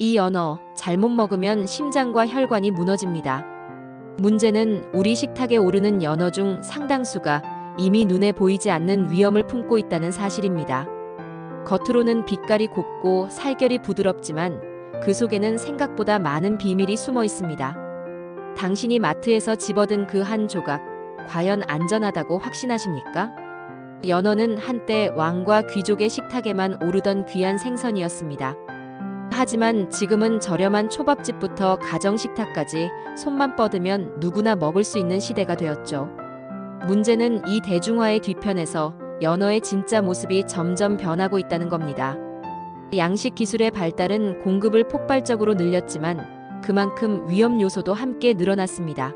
이 연어 잘못 먹으면 심장과 혈관이 무너집니다. 문제는 우리 식탁에 오르는 연어 중 상당수가 이미 눈에 보이지 않는 위험을 품고 있다는 사실입니다. 겉으로는 빛깔이 곱고 살결이 부드럽지만 그 속에는 생각보다 많은 비밀이 숨어 있습니다. 당신이 마트에서 집어든 그 한 조각, 과연 안전하다고 확신하십니까? 연어는 한때 왕과 귀족의 식탁에만 오르던 귀한 생선이었습니다. 하지만 지금은 저렴한 초밥집부터 가정식탁까지 손만 뻗으면 누구나 먹을 수 있는 시대가 되었죠. 문제는 이 대중화의 뒤편에서 연어의 진짜 모습이 점점 변하고 있다는 겁니다. 양식 기술의 발달은 공급을 폭발적으로 늘렸지만 그만큼 위험 요소도 함께 늘어났습니다.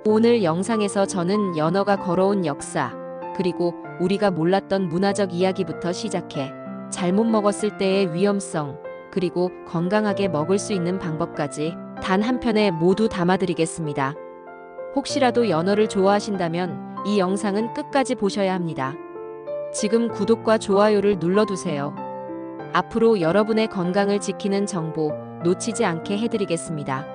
오늘 영상에서 저는 연어가 걸어온 역사, 그리고 우리가 몰랐던 문화적 이야기부터 시작해 잘못 먹었을 때의 위험성, 그리고 건강하게 먹을 수 있는 방법까지 단 한 편에 모두 담아드리겠습니다. 혹시라도 연어를 좋아하신다면 이 영상은 끝까지 보셔야 합니다. 지금 구독과 좋아요를 눌러두세요. 앞으로 여러분의 건강을 지키는 정보 놓치지 않게 해드리겠습니다.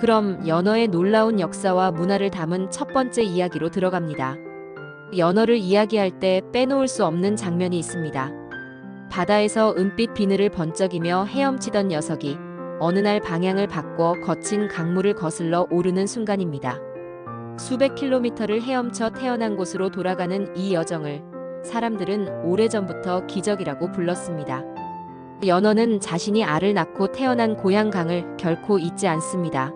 그럼 연어의 놀라운 역사와 문화를 담은 첫 번째 이야기로 들어갑니다. 연어를 이야기할 때 빼놓을 수 없는 장면이 있습니다. 바다에서 은빛 비늘을 번쩍이며 헤엄치던 녀석이 어느 날 방향을 바꿔 거친 강물을 거슬러 오르는 순간입니다. 수백 킬로미터를 헤엄쳐 태어난 곳으로 돌아가는 이 여정을 사람들은 오래전부터 기적이라고 불렀습니다. 연어는 자신이 알을 낳고 태어난 고향 강을 결코 잊지 않습니다.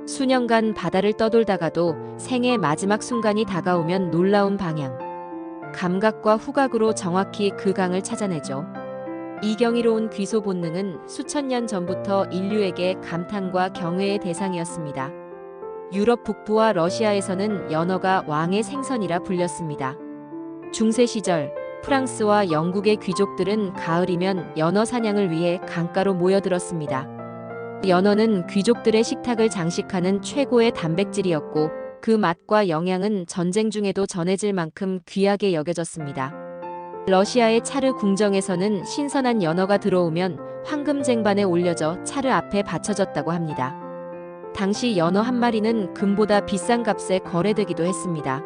수년간 바다를 떠돌다가도 생의 마지막 순간이 다가오면 놀라운 방향, 감각과 후각으로 정확히 그 강을 찾아내죠. 이 경이로운 귀소 본능은 수천 년 전부터 인류에게 감탄과 경외의 대상이었습니다. 유럽 북부와 러시아에서는 연어가 왕의 생선이라 불렸습니다. 중세 시절 프랑스와 영국의 귀족들은 가을이면 연어 사냥을 위해 강가로 모여들었습니다. 연어는 귀족들의 식탁을 장식하는 최고의 단백질이었고 그 맛과 영양은 전쟁 중에도 전해질 만큼 귀하게 여겨졌습니다. 러시아의 차르 궁정에서는 신선한 연어가 들어오면 황금 쟁반에 올려져 차르 앞에 바쳐졌다고 합니다. 당시 연어 한 마리는 금보다 비싼 값에 거래되기도 했습니다.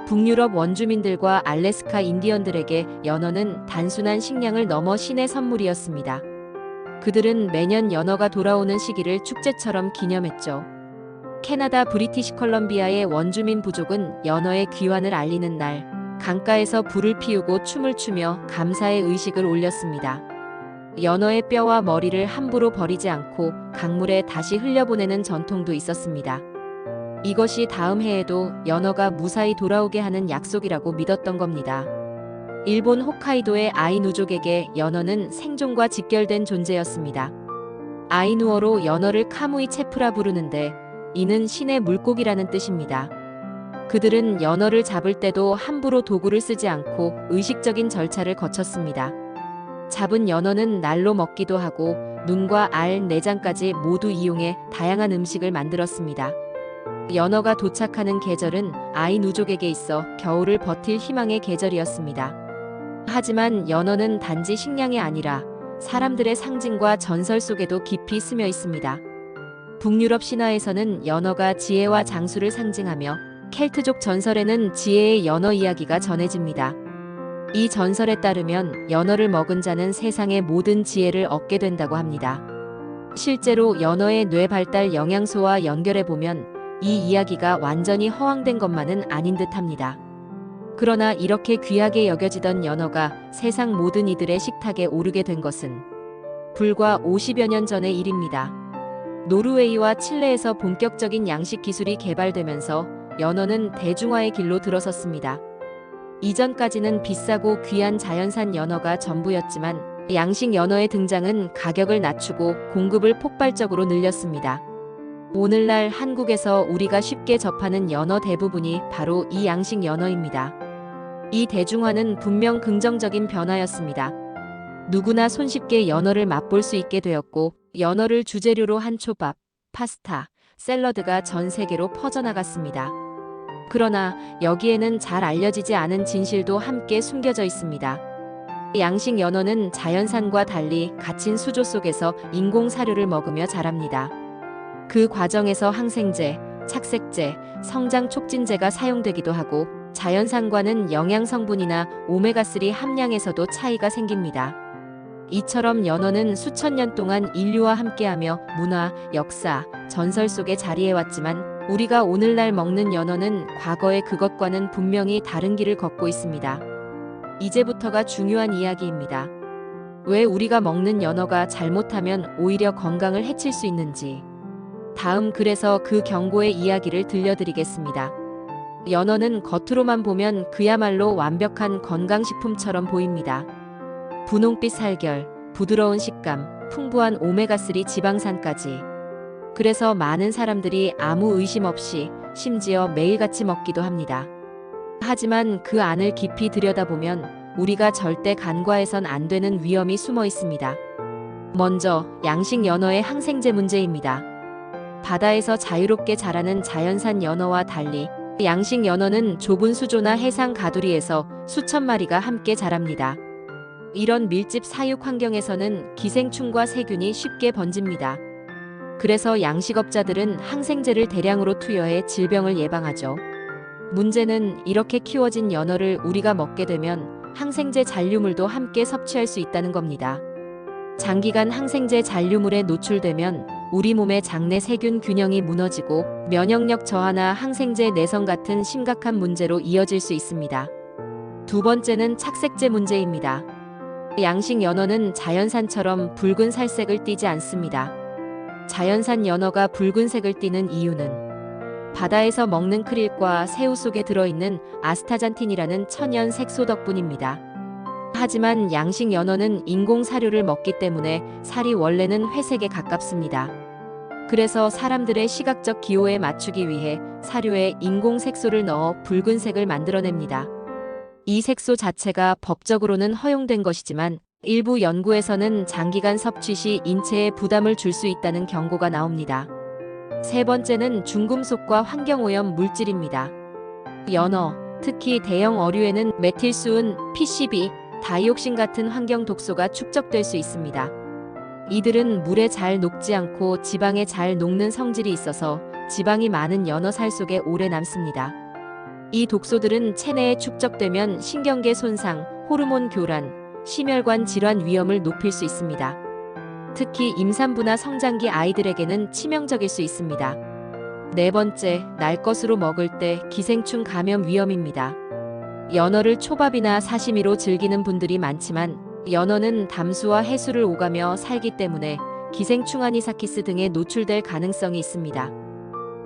북유럽 원주민들과 알래스카 인디언들에게 연어는 단순한 식량을 넘어 신의 선물이었습니다. 그들은 매년 연어가 돌아오는 시기를 축제처럼 기념했죠. 캐나다 브리티시 컬럼비아의 원주민 부족은 연어의 귀환을 알리는 날, 강가에서 불을 피우고 춤을 추며 감사의 의식을 올렸습니다. 연어의 뼈와 머리를 함부로 버리지 않고 강물에 다시 흘려보내는 전통도 있었습니다. 이것이 다음 해에도 연어가 무사히 돌아오게 하는 약속이라고 믿었던 겁니다. 일본 홋카이도의 아이누족에게 연어는 생존과 직결된 존재였습니다. 아이누어로 연어를 카무이 체프라 부르는데 이는 신의 물고기라는 뜻입니다. 그들은 연어를 잡을 때도 함부로 도구를 쓰지 않고 의식적인 절차를 거쳤습니다. 잡은 연어는 날로 먹기도 하고 눈과 알, 내장까지 모두 이용해 다양한 음식을 만들었습니다. 연어가 도착하는 계절은 아이누족에게 있어 겨울을 버틸 희망의 계절이었습니다. 하지만 연어는 단지 식량이 아니라 사람들의 상징과 전설 속에도 깊이 스며 있습니다. 북유럽 신화에서는 연어가 지혜와 장수를 상징하며 켈트족 전설에는 지혜의 연어 이야기가 전해집니다. 이 전설에 따르면 연어를 먹은 자는 세상의 모든 지혜를 얻게 된다고 합니다. 실제로 연어의 뇌 발달 영양소와 연결해보면 이 이야기가 완전히 허황된 것만은 아닌 듯합니다. 그러나 이렇게 귀하게 여겨지던 연어가 세상 모든 이들의 식탁에 오르게 된 것은 불과 50여 년 전의 일입니다. 노르웨이와 칠레에서 본격적인 양식 기술이 개발되면서 연어는 대중화의 길로 들어섰습니다. 이전까지는 비싸고 귀한 자연산 연어가 전부였지만 양식 연어의 등장은 가격을 낮추고 공급을 폭발적으로 늘렸습니다. 오늘날 한국에서 우리가 쉽게 접하는 연어 대부분이 바로 이 양식 연어입니다. 이 대중화는 분명 긍정적인 변화였습니다. 누구나 손쉽게 연어를 맛볼 수 있게 되었고 연어를 주재료로 한 초밥, 파스타, 샐러드가 전 세계로 퍼져나갔습니다. 그러나 여기에는 잘 알려지지 않은 진실도 함께 숨겨져 있습니다. 양식 연어는 자연산과 달리 갇힌 수조 속에서 인공 사료를 먹으며 자랍니다. 그 과정에서 항생제, 착색제, 성장 촉진제가 사용되기도 하고 자연산과는 영양 성분이나 오메가3 함량에서도 차이가 생깁니다. 이처럼 연어는 수천 년 동안 인류와 함께하며 문화, 역사, 전설 속에 자리해왔지만 우리가 오늘날 먹는 연어는 과거의 그것과는 분명히 다른 길을 걷고 있습니다. 이제부터가 중요한 이야기입니다. 왜 우리가 먹는 연어가 잘못하면 오히려 건강을 해칠 수 있는지. 다음 글에서 그 경고의 이야기를 들려드리겠습니다. 연어는 겉으로만 보면 그야말로 완벽한 건강식품처럼 보입니다. 분홍빛 살결, 부드러운 식감, 풍부한 오메가3 지방산까지. 그래서 많은 사람들이 아무 의심 없이 심지어 매일같이 먹기도 합니다. 하지만 그 안을 깊이 들여다보면 우리가 절대 간과해선 안 되는 위험이 숨어 있습니다. 먼저 양식 연어의 항생제 문제입니다. 바다에서 자유롭게 자라는 자연산 연어와 달리 양식 연어는 좁은 수조나 해상 가두리에서 수천 마리가 함께 자랍니다. 이런 밀집 사육 환경에서는 기생충과 세균이 쉽게 번집니다. 그래서 양식업자들은 항생제를 대량으로 투여해 질병을 예방하죠. 문제는 이렇게 키워진 연어를 우리가 먹게 되면 항생제 잔류물도 함께 섭취할 수 있다는 겁니다. 장기간 항생제 잔류물에 노출되면 우리 몸의 장내 세균 균형이 무너지고 면역력 저하나 항생제 내성 같은 심각한 문제로 이어질 수 있습니다. 두 번째는 착색제 문제입니다. 양식 연어는 자연산처럼 붉은 살색을 띠지 않습니다. 자연산 연어가 붉은색을 띠는 이유는 바다에서 먹는 크릴과 새우 속에 들어있는 아스타잔틴이라는 천연 색소 덕분입니다. 하지만 양식 연어는 인공 사료를 먹기 때문에 살이 원래는 회색에 가깝습니다. 그래서 사람들의 시각적 기호에 맞추기 위해 사료에 인공 색소를 넣어 붉은색을 만들어냅니다. 이 색소 자체가 법적으로는 허용된 것이지만 일부 연구에서는 장기간 섭취 시 인체에 부담을 줄 수 있다는 경고가 나옵니다. 세 번째는 중금속과 환경오염 물질입니다. 연어, 특히 대형 어류에는 메틸수은, PCB, 다이옥신 같은 환경 독소가 축적될 수 있습니다. 이들은 물에 잘 녹지 않고 지방에 잘 녹는 성질이 있어서 지방이 많은 연어 살 속에 오래 남습니다. 이 독소들은 체내에 축적되면 신경계 손상, 호르몬 교란, 심혈관 질환 위험을 높일 수 있습니다. 특히 임산부나 성장기 아이들에게는 치명적일 수 있습니다. 네 번째, 날 것으로 먹을 때 기생충 감염 위험입니다. 연어를 초밥이나 사시미로 즐기는 분들이 많지만 연어는 담수와 해수를 오가며 살기 때문에 기생충 아니사키스 등에 노출될 가능성이 있습니다.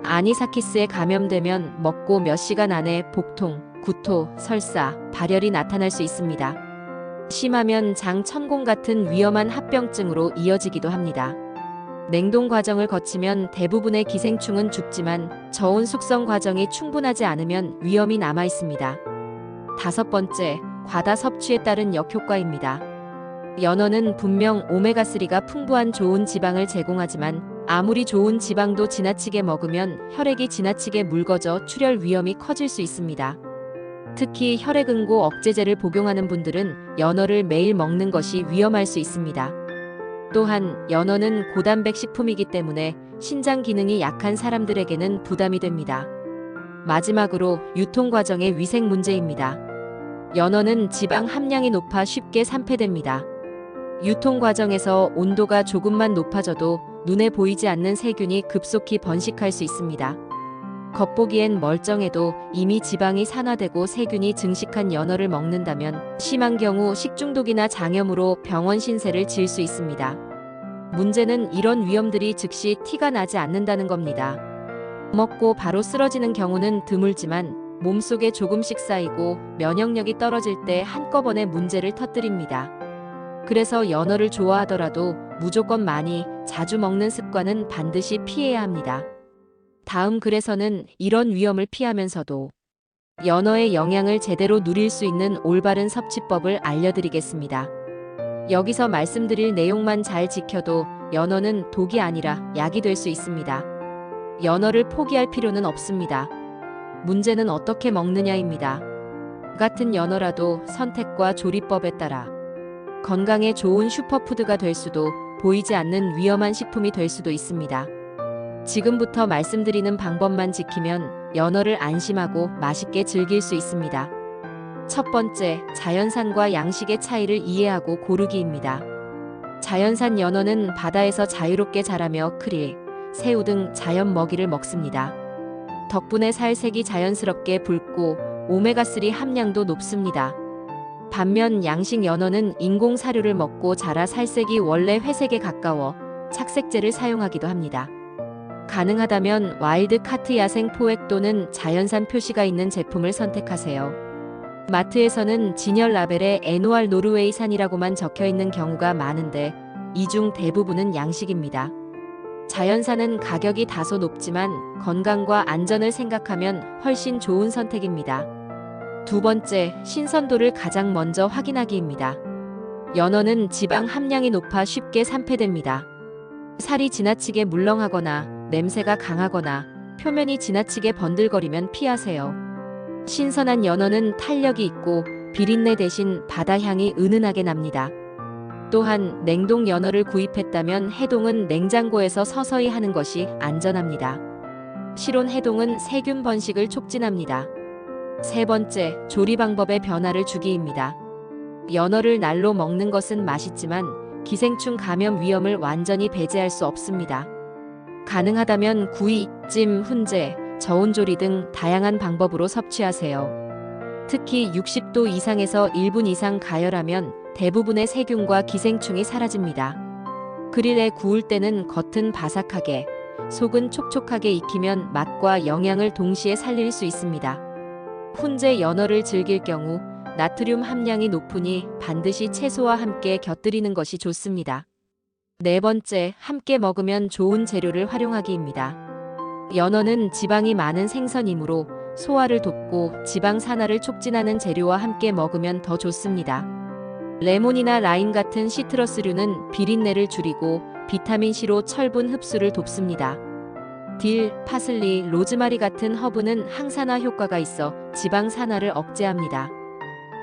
아니사키스에 감염되면 먹고 몇 시간 안에 복통, 구토, 설사, 발열이 나타날 수 있습니다. 심하면 장천공 같은 위험한 합병증으로 이어지기도 합니다. 냉동 과정을 거치면 대부분의 기생충은 죽지만 저온 숙성 과정이 충분하지 않으면 위험이 남아 있습니다. 다섯 번째, 과다 섭취에 따른 역효과입니다. 연어는 분명 오메가3가 풍부한 좋은 지방을 제공하지만 아무리 좋은 지방도 지나치게 먹으면 혈액이 지나치게 묽어져 출혈 위험이 커질 수 있습니다. 특히 혈액응고 억제제를 복용하는 분들은 연어를 매일 먹는 것이 위험할 수 있습니다. 또한 연어는 고단백 식품이기 때문에 신장 기능이 약한 사람들에게는 부담이 됩니다. 마지막으로 유통 과정의 위생 문제입니다. 연어는 지방 함량이 높아 쉽게 산패됩니다. 유통 과정에서 온도가 조금만 높아져도 눈에 보이지 않는 세균이 급속히 번식할 수 있습니다. 겉보기엔 멀쩡해도 이미 지방이 산화되고 세균이 증식한 연어를 먹는다면 심한 경우 식중독이나 장염으로 병원 신세를 질 수 있습니다. 문제는 이런 위험들이 즉시 티가 나지 않는다는 겁니다. 먹고 바로 쓰러지는 경우는 드물지만 몸속에 조금씩 쌓이고 면역력이 떨어질 때 한꺼번에 문제를 터뜨립니다. 그래서 연어를 좋아하더라도 무조건 많이, 자주 먹는 습관은 반드시 피해야 합니다. 다음 글에서는 이런 위험을 피하면서도 연어의 영양을 제대로 누릴 수 있는 올바른 섭취법을 알려드리겠습니다. 여기서 말씀드릴 내용만 잘 지켜도 연어는 독이 아니라 약이 될 수 있습니다. 연어를 포기할 필요는 없습니다. 문제는 어떻게 먹느냐입니다. 같은 연어라도 선택과 조리법에 따라 건강에 좋은 슈퍼푸드가 될 수도, 보이지 않는 위험한 식품이 될 수도 있습니다. 지금부터 말씀드리는 방법만 지키면 연어를 안심하고 맛있게 즐길 수 있습니다. 첫 번째, 자연산과 양식의 차이를 이해하고 고르기입니다. 자연산 연어는 바다에서 자유롭게 자라며 크릴, 새우 등 자연 먹이를 먹습니다. 덕분에 살색이 자연스럽게 붉고 오메가3 함량도 높습니다. 반면 양식 연어는 인공 사료를 먹고 자라 살색이 원래 회색에 가까워 착색제를 사용하기도 합니다. 가능하다면 와일드 카트 야생 포획 또는 자연산 표시가 있는 제품을 선택하세요. 마트에서는 진열 라벨에 NOR 노르웨이산이라고만 적혀 있는 경우가 많은데 이 중 대부분은 양식입니다. 자연산은 가격이 다소 높지만 건강과 안전을 생각하면 훨씬 좋은 선택입니다. 두 번째, 신선도를 가장 먼저 확인하기입니다. 연어는 지방 함량이 높아 쉽게 산패됩니다. 살이 지나치게 물렁하거나 냄새가 강하거나 표면이 지나치게 번들거리면 피하세요. 신선한 연어는 탄력이 있고 비린내 대신 바다 향이 은은하게 납니다. 또한 냉동 연어를 구입했다면 해동은 냉장고에서 서서히 하는 것이 안전합니다. 실온 해동은 세균 번식을 촉진합니다. 세 번째, 조리 방법의 변화를 주기입니다. 연어를 날로 먹는 것은 맛있지만 기생충 감염 위험을 완전히 배제할 수 없습니다. 가능하다면 구이, 찜, 훈제, 저온조리 등 다양한 방법으로 섭취하세요. 특히 60도 이상에서 1분 이상 가열하면 대부분의 세균과 기생충이 사라집니다. 그릴에 구울 때는 겉은 바삭하게, 속은 촉촉하게 익히면 맛과 영양을 동시에 살릴 수 있습니다. 훈제 연어를 즐길 경우 나트륨 함량이 높으니 반드시 채소와 함께 곁들이는 것이 좋습니다. 네 번째, 함께 먹으면 좋은 재료를 활용하기입니다. 연어는 지방이 많은 생선이므로 소화를 돕고 지방 산화를 촉진하는 재료와 함께 먹으면 더 좋습니다. 레몬이나 라임 같은 시트러스류는 비린내를 줄이고 비타민C로 철분 흡수를 돕습니다. 딜, 파슬리, 로즈마리 같은 허브는 항산화 효과가 있어 지방 산화를 억제합니다.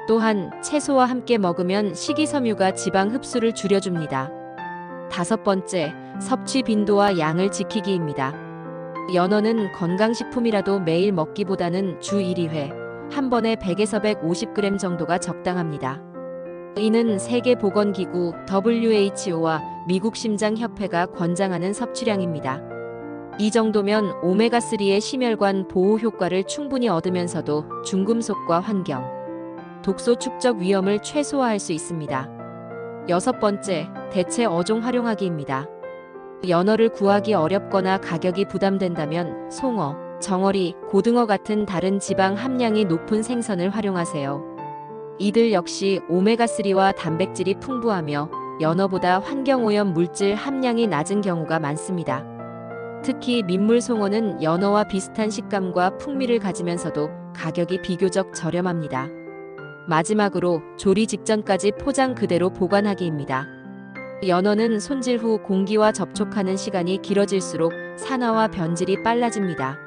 또한 채소와 함께 먹으면 식이섬유가 지방 흡수를 줄여줍니다. 다섯 번째, 섭취 빈도와 양을 지키기입니다. 연어는 건강식품이라도 매일 먹기보다는 주 1~2회, 한 번에 100에서 150g 정도가 적당합니다. 이는 세계보건기구 WHO와 미국 심장협회가 권장하는 섭취량입니다. 이 정도면 오메가3의 심혈관 보호 효과를 충분히 얻으면서도 중금속과 환경, 독소 축적 위험을 최소화할 수 있습니다. 여섯 번째, 대체 어종 활용하기입니다. 연어를 구하기 어렵거나 가격이 부담된다면 송어, 정어리, 고등어 같은 다른 지방 함량이 높은 생선을 활용하세요. 이들 역시 오메가3와 단백질이 풍부하며 연어보다 환경오염 물질 함량이 낮은 경우가 많습니다. 특히 민물송어는 연어와 비슷한 식감과 풍미를 가지면서도 가격이 비교적 저렴합니다. 마지막으로 조리 직전까지 포장 그대로 보관하기입니다. 연어는 손질 후 공기와 접촉하는 시간이 길어질수록 산화와 변질이 빨라집니다.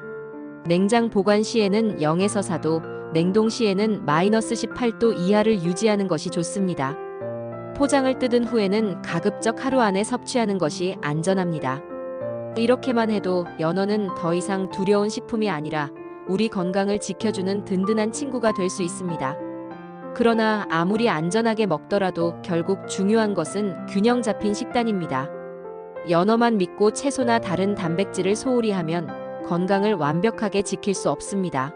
냉장 보관 시에는 0에서 4도, 냉동 시에는 -18도 이하를 유지하는 것이 좋습니다. 포장을 뜯은 후에는 가급적 하루 안에 섭취하는 것이 안전합니다. 이렇게만 해도 연어는 더 이상 두려운 식품이 아니라 우리 건강을 지켜주는 든든한 친구가 될 수 있습니다. 그러나 아무리 안전하게 먹더라도 결국 중요한 것은 균형 잡힌 식단입니다. 연어만 믿고 채소나 다른 단백질을 소홀히 하면 건강을 완벽하게 지킬 수 없습니다.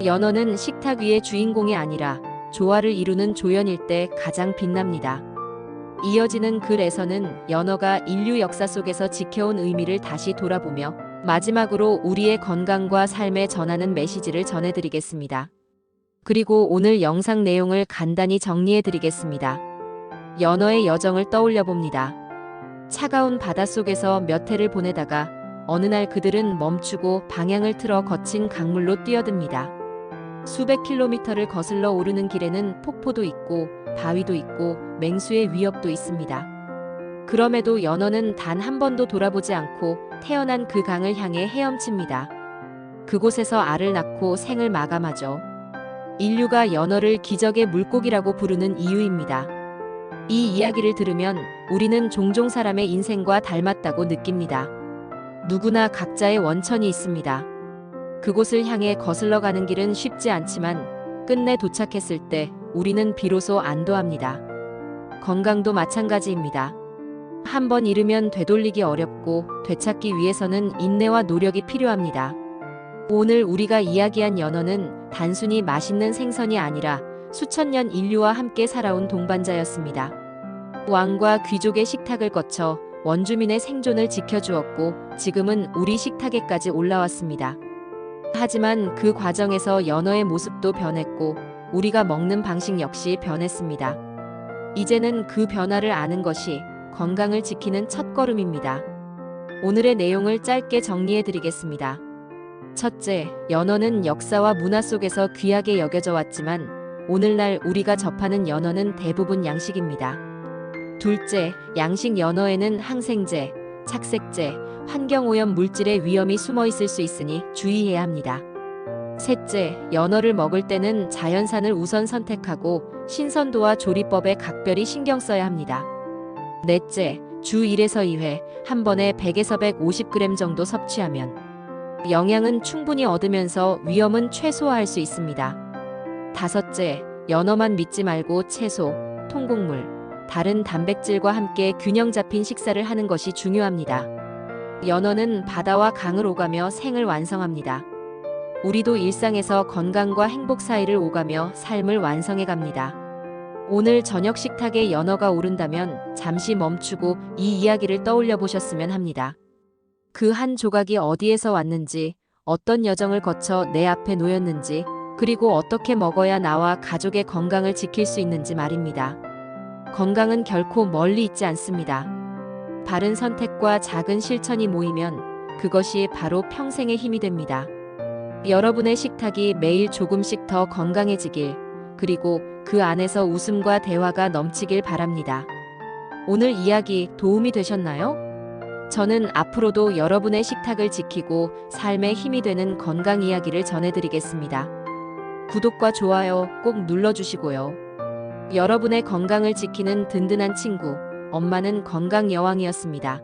연어는 식탁 위의 주인공이 아니라 조화를 이루는 조연일 때 가장 빛납니다. 이어지는 글에서는 연어가 인류 역사 속에서 지켜온 의미를 다시 돌아보며 마지막으로 우리의 건강과 삶에 전하는 메시지를 전해드리겠습니다. 그리고 오늘 영상 내용을 간단히 정리해드리겠습니다. 연어의 여정을 떠올려봅니다. 차가운 바닷속에서 몇 해를 보내다가 어느 날 그들은 멈추고 방향을 틀어 거친 강물로 뛰어듭니다. 수백 킬로미터를 거슬러 오르는 길에는 폭포도 있고 바위도 있고 맹수의 위협도 있습니다. 그럼에도 연어는 단 한 번도 돌아보지 않고 태어난 그 강을 향해 헤엄칩니다. 그곳에서 알을 낳고 생을 마감하죠. 인류가 연어를 기적의 물고기라고 부르는 이유입니다. 이 이야기를 들으면 우리는 종종 사람의 인생과 닮았다고 느낍니다. 누구나 각자의 원천이 있습니다. 그곳을 향해 거슬러 가는 길은 쉽지 않지만 끝내 도착했을 때 우리는 비로소 안도합니다. 건강도 마찬가지입니다. 한 번 잃으면 되돌리기 어렵고 되찾기 위해서는 인내와 노력이 필요합니다. 오늘 우리가 이야기한 연어는 단순히 맛있는 생선이 아니라 수천 년 인류와 함께 살아온 동반자였습니다. 왕과 귀족의 식탁을 거쳐 원주민의 생존을 지켜주었고 지금은 우리 식탁에까지 올라왔습니다. 하지만 그 과정에서 연어의 모습도 변했고 우리가 먹는 방식 역시 변했습니다. 이제는 그 변화를 아는 것이 건강을 지키는 첫걸음입니다. 오늘의 내용을 짧게 정리해 드리겠습니다. 첫째, 연어는 역사와 문화 속에서 귀하게 여겨져 왔지만 오늘날 우리가 접하는 연어는 대부분 양식입니다. 둘째, 양식 연어에는 항생제, 착색제, 환경오염 물질의 위험이 숨어 있을 수 있으니 주의해야 합니다. 셋째, 연어를 먹을 때는 자연산을 우선 선택하고 신선도와 조리법에 각별히 신경 써야 합니다. 넷째, 주 1에서 2회, 한 번에 100에서 150g 정도 섭취하면 영양은 충분히 얻으면서 위험은 최소화할 수 있습니다. 다섯째, 연어만 믿지 말고 채소, 통곡물, 다른 단백질과 함께 균형 잡힌 식사를 하는 것이 중요합니다. 연어는 바다와 강을 오가며 생을 완성합니다. 우리도 일상에서 건강과 행복 사이를 오가며 삶을 완성해 갑니다. 오늘 저녁 식탁에 연어가 오른다면 잠시 멈추고 이 이야기를 떠올려 보셨으면 합니다. 그 한 조각이 어디에서 왔는지, 어떤 여정을 거쳐 내 앞에 놓였는지, 그리고 어떻게 먹어야 나와 가족의 건강을 지킬 수 있는지 말입니다. 건강은 결코 멀리 있지 않습니다. 바른 선택과 작은 실천이 모이면 그것이 바로 평생의 힘이 됩니다. 여러분의 식탁이 매일 조금씩 더 건강해지길, 그리고 그 안에서 웃음과 대화가 넘치길 바랍니다. 오늘 이야기 도움이 되셨나요? 저는 앞으로도 여러분의 식탁을 지키고 삶의 힘이 되는 건강 이야기를 전해드리겠습니다. 구독과 좋아요 꼭 눌러주시고요. 여러분의 건강을 지키는 든든한 친구, 엄마는 건강 여왕이었습니다.